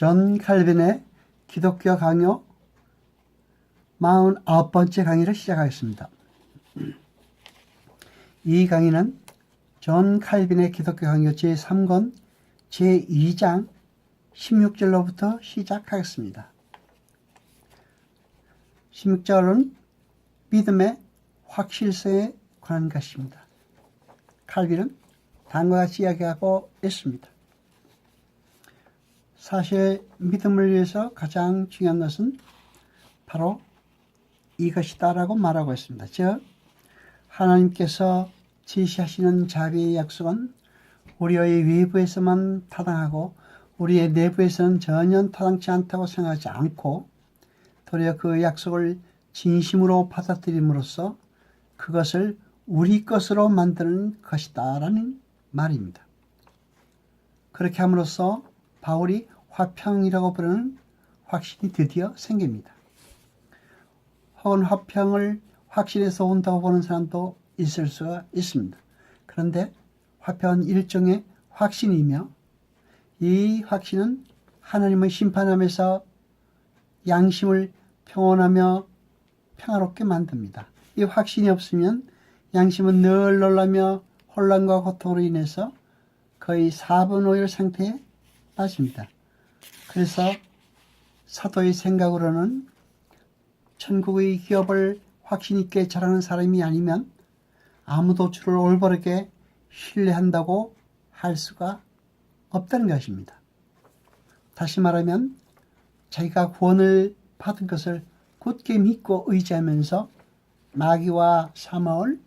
존 칼빈의 기독교 강요 49번째 강의를 시작하겠습니다. 이 강의는 존 칼빈의 기독교 강요 제3권 제2장 16절로부터 시작하겠습니다. 16절은 믿음의 확실성에 관한 것입니다. 칼빈은 다음과 같이 이야기하고 있습니다. 사실 믿음을 위해서 가장 중요한 것은 바로 이것이다라고 말하고 있습니다. 즉, 하나님께서 제시하시는 자비의 약속은 우리의 외부에서만 타당하고 우리의 내부에서는 전혀 타당치 않다고 생각하지 않고 도리어 그 약속을 진심으로 받아들임으로써 그것을 우리 것으로 만드는 것이다 라는 말입니다. 그렇게 함으로써 바울이 화평이라고 부르는 확신이 드디어 생깁니다. 혹은 화평을 확신에서 온다고 보는 사람도 있을 수가 있습니다. 그런데 화평은 일종의 확신이며 이 확신은 하나님의 심판함에서 양심을 평온하며 평화롭게 만듭니다. 이 확신이 없으면 양심은 늘 놀라며 혼란과 고통으로 인해서 거의 사분오열 상태에 빠집니다. 그래서 사도의 생각으로는 천국의 기업을 확신 있게 잘하는 사람이 아니면 아무도 주를 올바르게 신뢰한다고 할 수가 없다는 것입니다. 다시 말하면 자기가 구원을 받은 것을 굳게 믿고 의지하면서 마귀와 사마을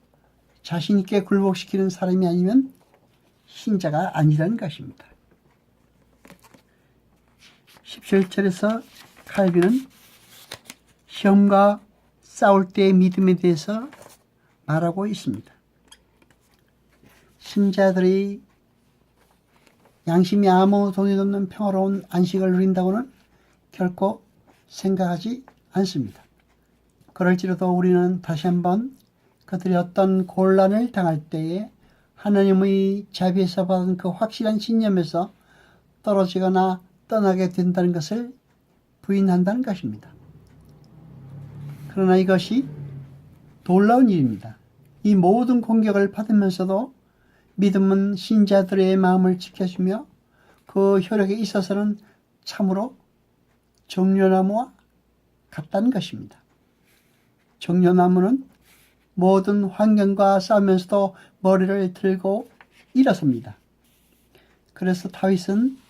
자신 있게 굴복시키는 사람이 아니면 신자가 아니라는 것입니다. 17절에서 칼빈은 시험과 싸울 때의 믿음에 대해서 말하고 있습니다. 신자들이 양심이 아무 동의도 없는 평화로운 안식을 누린다고는 결코 생각하지 않습니다. 그럴지라도 우리는 다시 한번 그들이 어떤 곤란을 당할 때에 하나님의 자비에서 받은 그 확실한 신념에서 떨어지거나 떠나게 된다는 것을 부인한다는 것입니다. 그러나 이것이 놀라운 일입니다. 이 모든 공격을 받으면서도 믿음은 신자들의 마음을 지켜주며 그 효력에 있어서는 참으로 종려나무와 같다는 것입니다. 종려나무는 모든 환경과 싸우면서도 머리를 들고 일어섭니다. 그래서 다윗은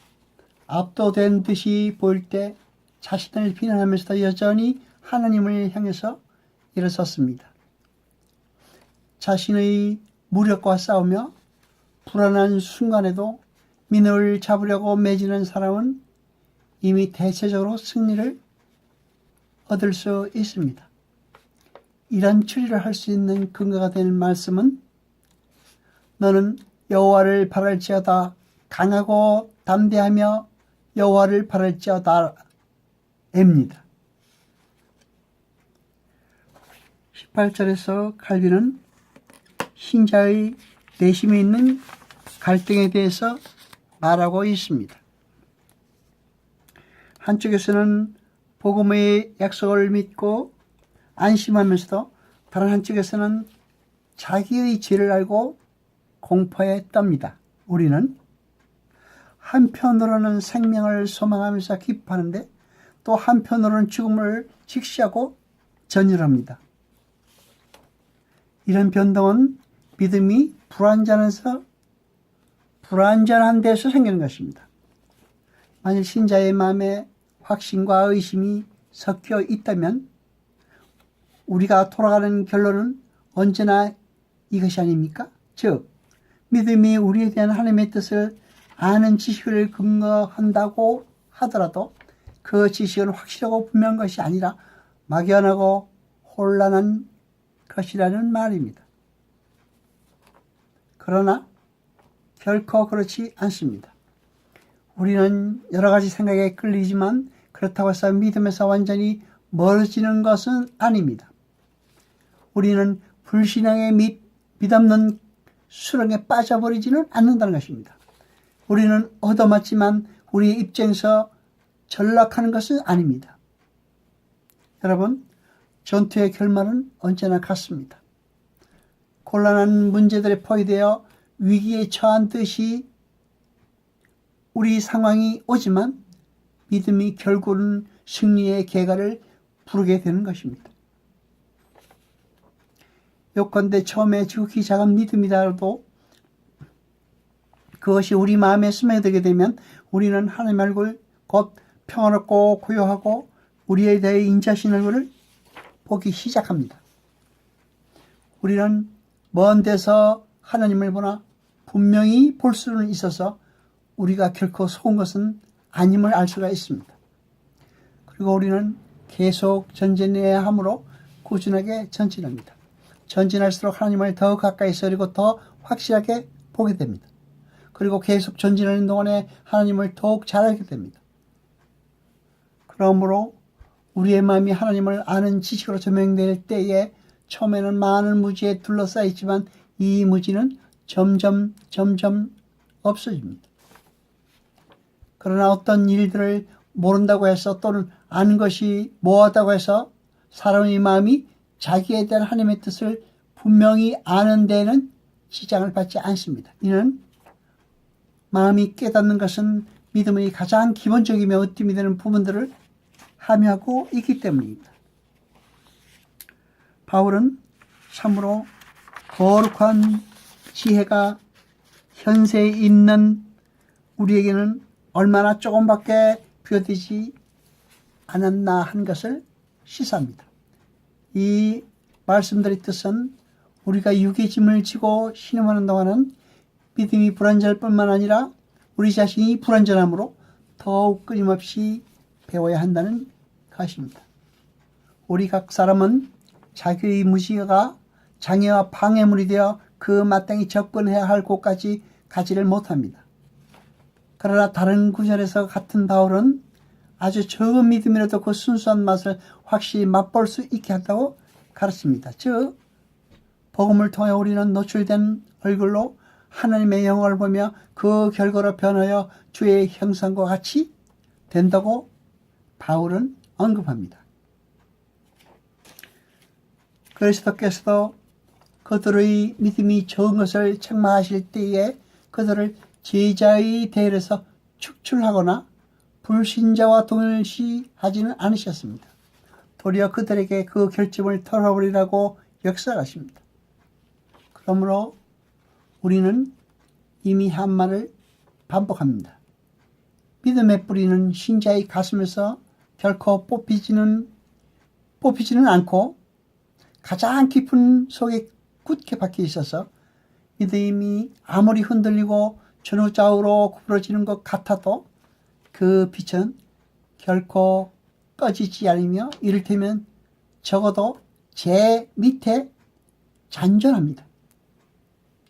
압도된 듯이 보일 때 자신을 비난하면서도 여전히 하나님을 향해서 일어섰습니다. 자신의 무력과 싸우며 불안한 순간에도 민을 잡으려고 매지는 사람은 이미 대체적으로 승리를 얻을 수 있습니다. 이런 추리를 할 수 있는 근거가 될 말씀은 너는 여호와를 바랄지어다 강하고 담대하며 여호와를 바랄지어다 입니다. 18절에서 칼빈은 신자의 내심에 있는 갈등에 대해서 말하고 있습니다. 한쪽에서는 복음의 약속을 믿고 안심하면서도 다른 한쪽에서는 자기의 죄를 알고 공포에 떱니다. 우리는 한편으로는 생명을 소망하면서 기뻐하는데 또 한편으로는 죽음을 직시하고 전율합니다. 이런 변동은 믿음이 불완전한 데서 생기는 것입니다. 만일 신자의 마음에 확신과 의심이 섞여 있다면 우리가 돌아가는 결론은 언제나 이것이 아닙니까? 즉, 믿음이 우리에 대한 하나님의 뜻을 아는 지식을 근거한다고 하더라도 그 지식은 확실하고 분명한 것이 아니라 막연하고 혼란한 것이라는 말입니다. 그러나 결코 그렇지 않습니다. 우리는 여러 가지 생각에 끌리지만 그렇다고 해서 믿음에서 완전히 멀어지는 것은 아닙니다. 우리는 불신앙의 믿없는 수렁에 빠져버리지는 않는다는 것입니다. 우리는 얻어맞지만 우리의 입장에서 전락하는 것은 아닙니다. 여러분, 전투의 결말은 언제나 같습니다. 곤란한 문제들에 포위되어 위기에 처한 듯이 우리 상황이 오지만 믿음이 결국은 승리의 계가를 부르게 되는 것입니다. 요컨대 처음에 지극히 작은 믿음이라도 그것이 우리 마음에 스며들게 되면 우리는 하나님 얼굴, 곧 평화롭고 고요하고 우리에 대해 인자하신 얼굴을 보기 시작합니다. 우리는 먼 데서 하나님을 보나 분명히 볼 수는 있어서 우리가 결코 속은 것은 아님을 알 수가 있습니다. 그리고 우리는 계속 전진해야 하므로 꾸준하게 전진합니다. 전진할수록 하나님을 더 가까이서 그리고 더 확실하게 보게 됩니다. 그리고 계속 전진하는 동안에 하나님을 더욱 잘 알게 됩니다. 그러므로 우리의 마음이 하나님을 아는 지식으로 조명될 때에 처음에는 많은 무지에 둘러싸이지만 이 무지는 점점 없어집니다. 그러나 어떤 일들을 모른다고 해서 또는 아는 것이 뭐하다고 해서 사람의 마음이 자기에 대한 하나님의 뜻을 분명히 아는 데에는 지장을 받지 않습니다. 이는 마음이 깨닫는 것은 믿음의 가장 기본적이며 으뜸이 되는 부분들을 함유하고 있기 때문입니다. 바울은 참으로 거룩한 지혜가 현세에 있는 우리에게는 얼마나 조금밖에 부여되지 않았나 하는 것을 시사합니다. 이 말씀들의 뜻은 우리가 육의 짐을 지고 신음하는 동안은 믿음이 불완전할 뿐만 아니라 우리 자신이 불완전함으로 더욱 끊임없이 배워야 한다는 것입니다. 우리 각 사람은 자기의 무지가 장애와 방해물이 되어 그 마땅히 접근해야 할 곳까지 가지를 못합니다. 그러나 다른 구절에서 같은 바울은 아주 적은 믿음이라도 그 순수한 맛을 확실히 맛볼 수 있게 한다고 가르칩니다. 즉 복음을 통해 우리는 노출된 얼굴로 하나님의 영광을 보며 그 결과로 변하여 주의 형상과 같이 된다고 바울은 언급합니다. 그리스도께서도 그들의 믿음이 적은 것을 책망하실 때에 그들을 제자의 대열에서 축출하거나 불신자와 동일시하지는 않으셨습니다. 도리어 그들에게 그 결점을 털어버리라고 역사하십니다. 그러므로 우리는 이미 한 말을 반복합니다. 믿음의 뿌리는 신자의 가슴에서 결코 뽑히지는 않고 가장 깊은 속에 굳게 박혀 있어서 믿음이 아무리 흔들리고 전후좌우로 구부러지는 것 같아도 그 빛은 결코 꺼지지 않으며 이를테면 적어도 제 밑에 잔존합니다.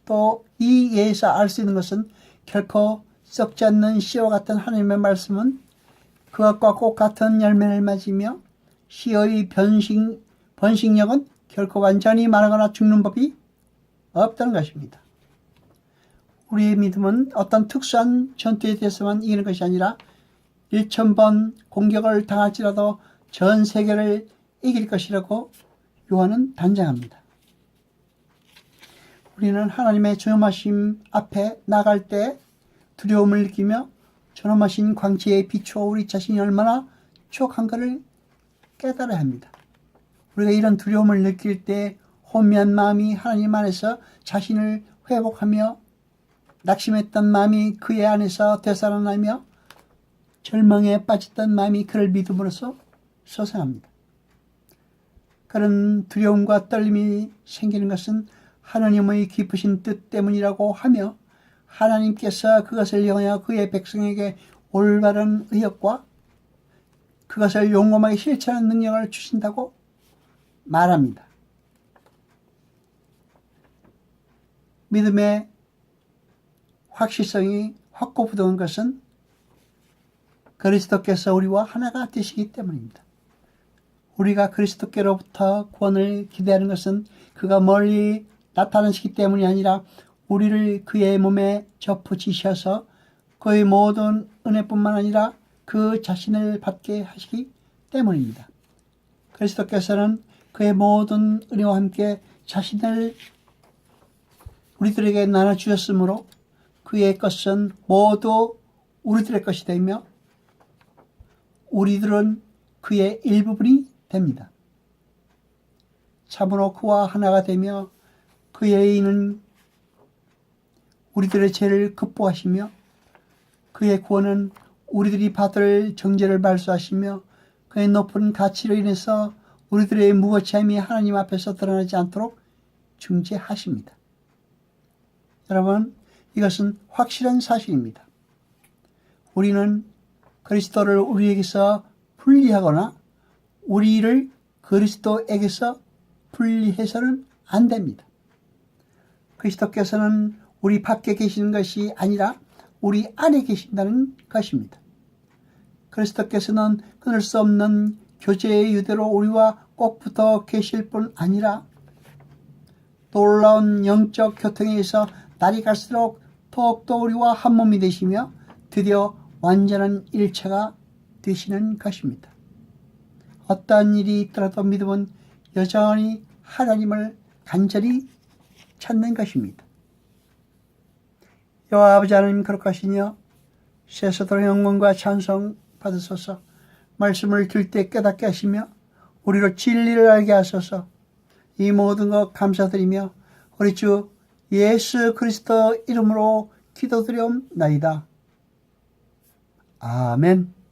또 이 예에서 알 수 있는 것은 결코 썩지 않는 씨와 같은 하나님의 말씀은 그것과 꼭 같은 열매를 맺으며 씨의 번식력은 결코 완전히 마르거나 죽는 법이 없다는 것입니다. 우리의 믿음은 어떤 특수한 전투에 대해서만 이기는 것이 아니라 1000번 공격을 당할지라도 전 세계를 이길 것이라고 요한은 단정합니다. 우리는 하나님의 존엄하심 앞에 나갈 때 두려움을 느끼며 존엄하신 광채에 비추어 우리 자신이 얼마나 추억한가를 깨달아야 합니다. 우리가 이런 두려움을 느낄 때 혼미한 마음이 하나님 안에서 자신을 회복하며 낙심했던 마음이 그의 안에서 되살아나며 절망에 빠졌던 마음이 그를 믿음으로써 솟아납니다. 그런 두려움과 떨림이 생기는 것은 하나님의 깊으신 뜻 때문이라고 하며 하나님께서 그것을 영하여 그의 백성에게 올바른 의욕과 그것을 용감하게 실천하는 능력을 주신다고 말합니다. 믿음의 확실성이 확고부동한 것은 그리스도께서 우리와 하나가 되시기 때문입니다. 우리가 그리스도께로부터 구원을 기대하는 것은 그가 멀리 나타나시기 때문이 아니라 우리를 그의 몸에 접붙이셔서 그의 모든 은혜뿐만 아니라 그 자신을 받게 하시기 때문입니다. 그리스도께서는 그의 모든 은혜와 함께 자신을 우리들에게 나눠주셨으므로 그의 것은 모두 우리들의 것이 되며 우리들은 그의 일부분이 됩니다. 참으로 그와 하나가 되며 그의 이는 우리들의 죄를 극복하시며 그의 구원은 우리들이 받을 정죄를 말소하시며 그의 높은 가치로 인해서 우리들의 무거침이 하나님 앞에서 드러나지 않도록 중재하십니다. 여러분, 이것은 확실한 사실입니다. 우리는 그리스도를 우리에게서 분리하거나 우리를 그리스도에게서 분리해서는 안 됩니다. 그리스도께서는 우리 밖에 계시는 것이 아니라 우리 안에 계신다는 것입니다. 그리스도께서는 끊을 수 없는 교제의 유대로 우리와 꼭 붙어 계실 뿐 아니라 놀라운 영적 교통에 의해서 날이 갈수록 더욱더 우리와 한 몸이 되시며 드디어 완전한 일체가 되시는 것입니다. 어떠한 일이 있더라도 믿음은 여전히 하나님을 간절히 찾는 것입니다. 여호와 아버지 하나님 거룩하시며 세세토록 영광과 찬송 받으소서. 말씀을 들 때 깨닫게 하시며 우리로 진리를 알게 하소서. 이 모든 것 감사드리며 우리 주 예수 그리스도 이름으로 기도드리옵나이다. 아멘.